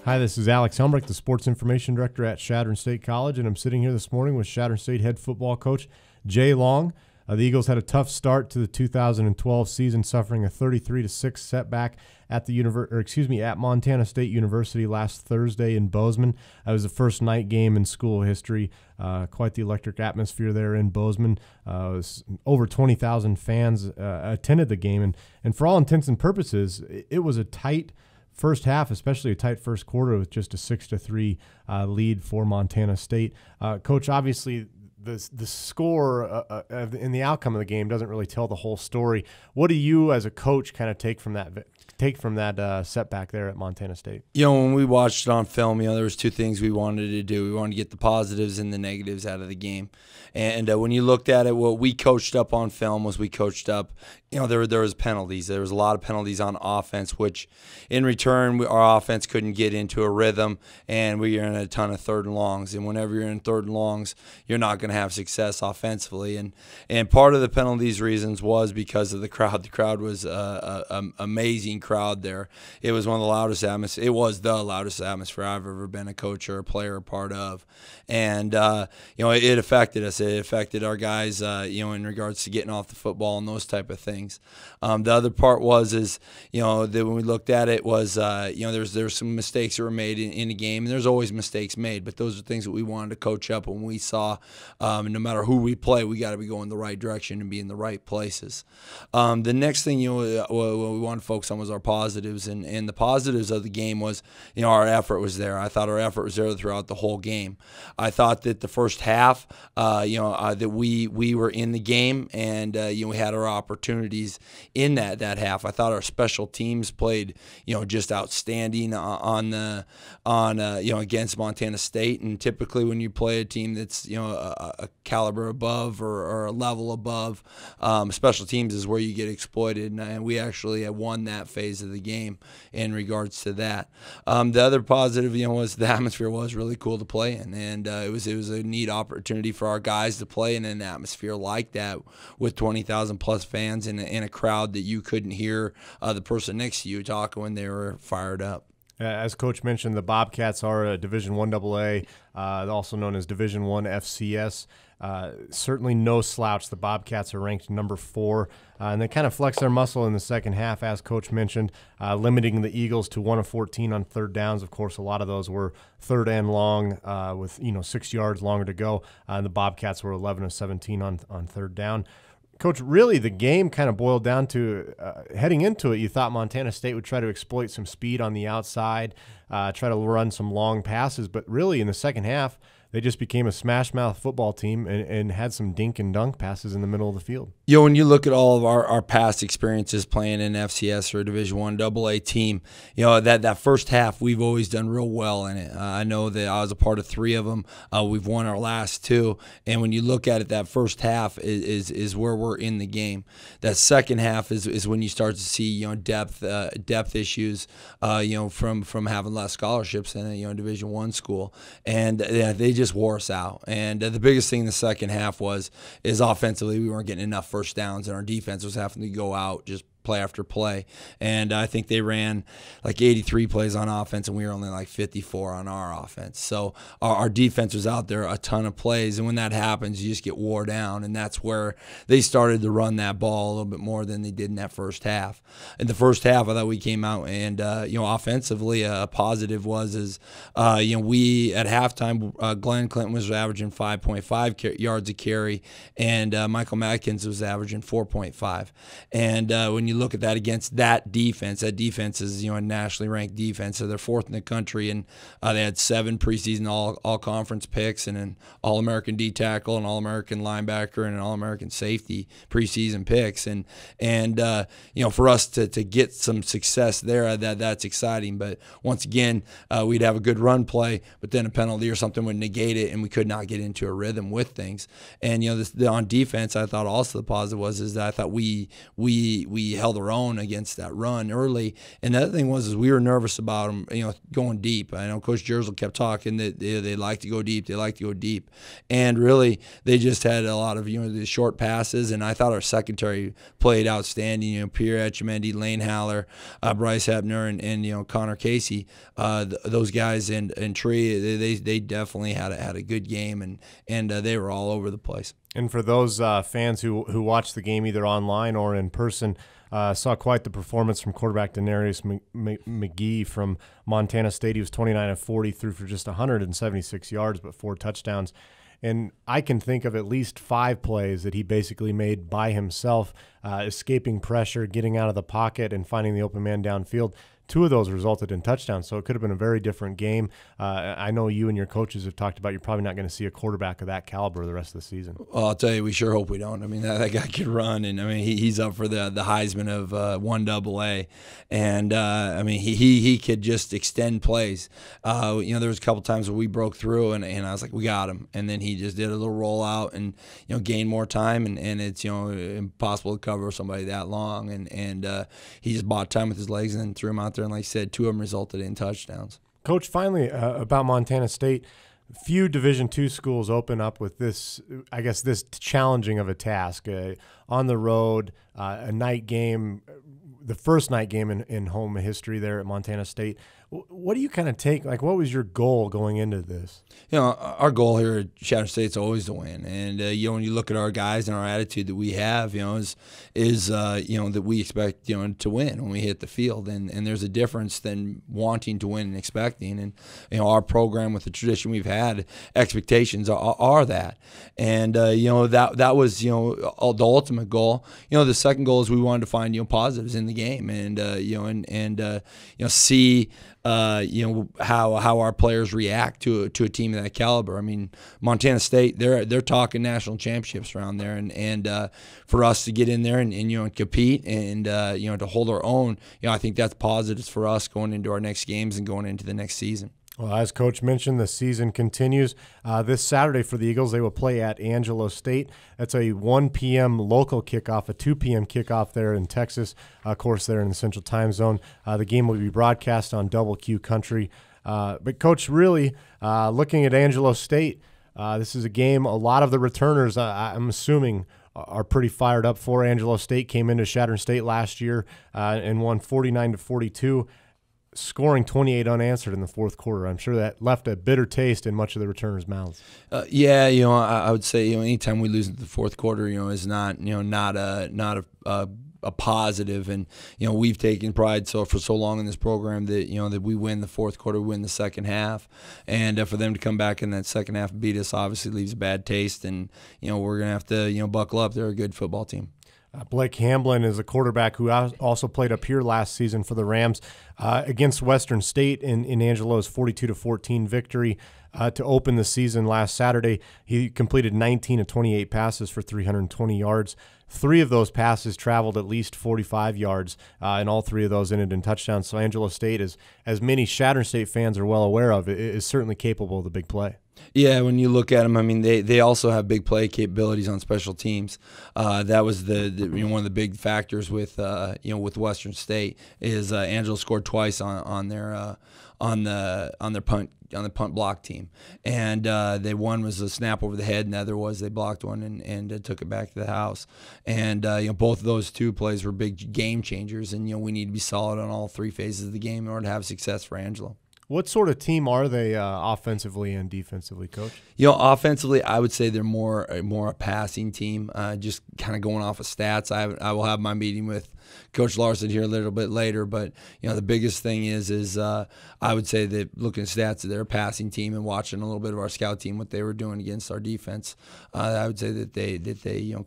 Hi, this is Alex Helmbrecht, the Sports Information Director at Chadron State College, and I'm sitting here this morning with Chadron State head football coach Jay Long. The Eagles had a tough start to the 2012 season, suffering a 33-6 setback at at Montana State University last Thursday in Bozeman. It was the first night game in school history. Quite the electric atmosphere there in Bozeman. Over 20,000 fans attended the game, and for all intents and purposes, it was a tight first half, especially a tight first quarter with just a 6-3 lead for Montana State. Coach, obviously the score and the outcome of the game doesn't really tell the whole story. What do you as a coach kind of take from that setback there at Montana State? When we watched it on film, there was two things we wanted to do. We wanted to get the positives and the negatives out of the game. And when you looked at it, what we coached up on film was we coached up, there was penalties. There was a lot of penalties on offense, which in return, our offense couldn't get into a rhythm, and we were in a ton of third and longs. And whenever you're in third and longs, you're not going to have success offensively. And part of the penalties reasons was because of the crowd. The crowd was an amazing crowd there. It was one of the loudest atmospheres. It was the loudest atmosphere I've ever been a coach or a player a part of. And, it affected us. It affected our guys, in regards to getting off the football and those type of things. The other part that when we looked at it was, there's some mistakes that were made in the game. And there's always mistakes made, but those are things that we wanted to coach up when we saw, no matter who we play, we got to be going the right direction and be in the right places. The next thing, what we wanted to focus on was our positives, and the positives of the game was, our effort was there. I thought our effort was there throughout the whole game. I thought that the first half, that we were in the game, and we had our opportunities in that half. I thought our special teams played, just outstanding against Montana State. And typically when you play a team that's a caliber above or a level above, special teams is where you get exploited, and we actually have won that phase of the game in regards to that. The other positive, was the atmosphere was really cool to play in, and it was a neat opportunity for our guys to play in an atmosphere like that with 20,000 plus fans in a crowd that you couldn't hear the person next to you talking when they were fired up. As Coach mentioned, the Bobcats are a Division I AA, also known as Division I FCS. Certainly no slouch. The Bobcats are ranked number 4, and they kind of flexed their muscle in the second half, as Coach mentioned, limiting the Eagles to 1 of 14 on third downs. Of course, a lot of those were third and long with 6 yards longer to go. And the Bobcats were 11 of 17 on third down. Coach, really the game kind of boiled down to heading into it, you thought Montana State would try to exploit some speed on the outside, try to run some long passes, but really in the second half, they just became a smash-mouth football team and had some dink and dunk passes in the middle of the field. When you look at all of our past experiences playing in FCS or a Division I AA team, that first half we've always done real well in it. I know that I was a part of 3 of them. We've won our last 2, and when you look at it, that first half is where we're in the game. That second half is when you start to see depth issues, from having less scholarships in a Division I school, and they just wore us out. And the biggest thing in the second half is offensively we weren't getting enough first downs, and our defense was having to go out just play after play. And I think they ran like 83 plays on offense, and we were only like 54 on our offense. So our defense was out there a ton of plays, and when that happens, you just get wore down, and that's where they started to run that ball a little bit more than they did in that first half. In the first half, I thought we came out and, offensively, a positive was we at halftime, Glenn Clinton was averaging 5.5 yards a carry, and Michael Matkins was averaging 4.5. And when you look at that against that defense is a nationally ranked defense, so they're 4th in the country, and they had 7 preseason all conference picks and an All-American D tackle, an All-American linebacker, and an All-American safety preseason picks, and for us to get some success there, that's exciting. But once again, we'd have a good run play, but then a penalty or something would negate it, and we could not get into a rhythm with things. And on defense, I thought also the positive was that I thought we held held our own against that run early. And the other thing was we were nervous about them, going deep. I know Coach Jersel kept talking that they like to go deep. They like to go deep. And really, they just had a lot of, the short passes. And I thought our secondary played outstanding. Pierre Etchemendy, Lane Haller, Bryce Hebner, and Connor Casey. Those guys and Tree, they definitely had a good game, and they were all over the place. And for those fans who watched the game either online or in person, saw quite the performance from quarterback Denarius McGee from Montana State. He was 29 of 40, threw for just 176 yards, but 4 touchdowns. And I can think of at least 5 plays that he basically made by himself, escaping pressure, getting out of the pocket, and finding the open man downfield. 2 of those resulted in touchdowns, so it could have been a very different game. I know you and your coaches have talked about you're probably not going to see a quarterback of that caliber the rest of the season. Well, I'll tell you, we sure hope we don't. I mean, that guy can run, and I mean, he's up for the Heisman of 1AA, and I mean, he could just extend plays. There was a couple times where we broke through, and I was like, we got him, and then he just did a little rollout and gained more time, and it's impossible to cover somebody that long, and he just bought time with his legs and then threw him out there, and like I said, 2 of them resulted in touchdowns. Coach, finally, about Montana State, few Division II schools open up with this, I guess, this challenging of a task. On the road, a night game, the first night game in home history there at Montana State. What do you kind of take? Like, what was your goal going into this? Our goal here at Chadron State is always to win. And, when you look at our guys and our attitude that we have, is that we expect, to win when we hit the field. And there's a difference than wanting to win and expecting. And, our program with the tradition we've had, expectations are that. And, that was, the ultimate goal. The second goal is we wanted to find, positives in the game and see, how our players react to a team of that caliber. I mean, Montana State, they're talking national championships around there, and for us to get in there and compete and to hold our own, I think that's positives for us going into our next games and going into the next season. Well, as Coach mentioned, the season continues. This Saturday for the Eagles, they will play at Angelo State. That's a 1 p.m. local kickoff, a 2 p.m. kickoff there in Texas, of course, there in the Central Time Zone. The game will be broadcast on Double Q Country. But, Coach, really, looking at Angelo State, this is a game a lot of the returners, I'm assuming, are pretty fired up for. Angelo State came into Chadron State last year and won 49-42. Scoring 28 unanswered in the fourth quarter. I'm sure that left a bitter taste in much of the returners' mouths. I would say anytime we lose in the fourth quarter, is not a positive, and we've taken pride for so long in this program that that we win the fourth quarter, we win the second half, and for them to come back in that second half and beat us obviously leaves a bad taste, and we're gonna have to buckle up. They're a good football team. Blake Hamblin is a quarterback who also played up here last season for the Rams against Western State in Angelo's 42-14 victory to open the season last Saturday. He completed 19 of 28 passes for 320 yards. 3 of those passes traveled at least 45 yards, and all 3 of those ended in touchdowns. So Angelo State, as many Chadron State fans are well aware of, is certainly capable of the big play. Yeah, when you look at them, I mean, they also have big play capabilities on special teams. That was the one of the big factors with with Western State is Angelo scored twice on their punt block team, and one was a snap over the head, and the other was they blocked one and took it back to the house. And both of those 2 plays were big game changers, and we need to be solid on all 3 phases of the game in order to have success for Angelo. What sort of team are they offensively and defensively, Coach? Offensively, I would say they're more a passing team. Just kind of going off of stats. I will have my meeting with Coach Larson here a little bit later, but the biggest thing is I would say that looking at stats, they're a passing team, and watching a little bit of our scout team, what they were doing against our defense, I would say that they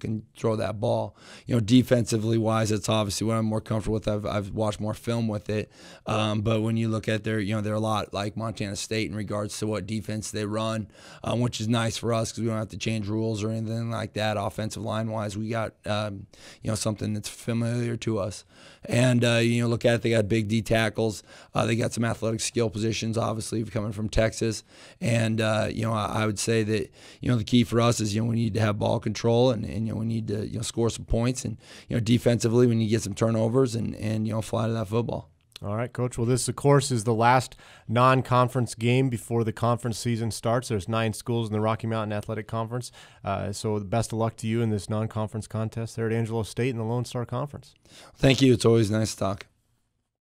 can throw that ball. Defensively wise, that's obviously what I'm more comfortable with. I've watched more film with it, but when you look at they're a lot like Montana State in regards to what defense they run, which is nice for us because we don't have to change rules or anything like that. Offensive line wise, we got something that's familiar to to us. And, look at it, they got big D tackles. They got some athletic skill positions, obviously, coming from Texas. And, I would say that, the key for us is, we need to have ball control and we need to, score some points. And, defensively, we need to get some turnovers and fly to that football. All right, Coach. Well, this, of course, is the last non-conference game before the conference season starts. There's 9 schools in the Rocky Mountain Athletic Conference. So best of luck to you in this non-conference contest there at Angelo State in the Lone Star Conference. Thank you. It's always nice to talk.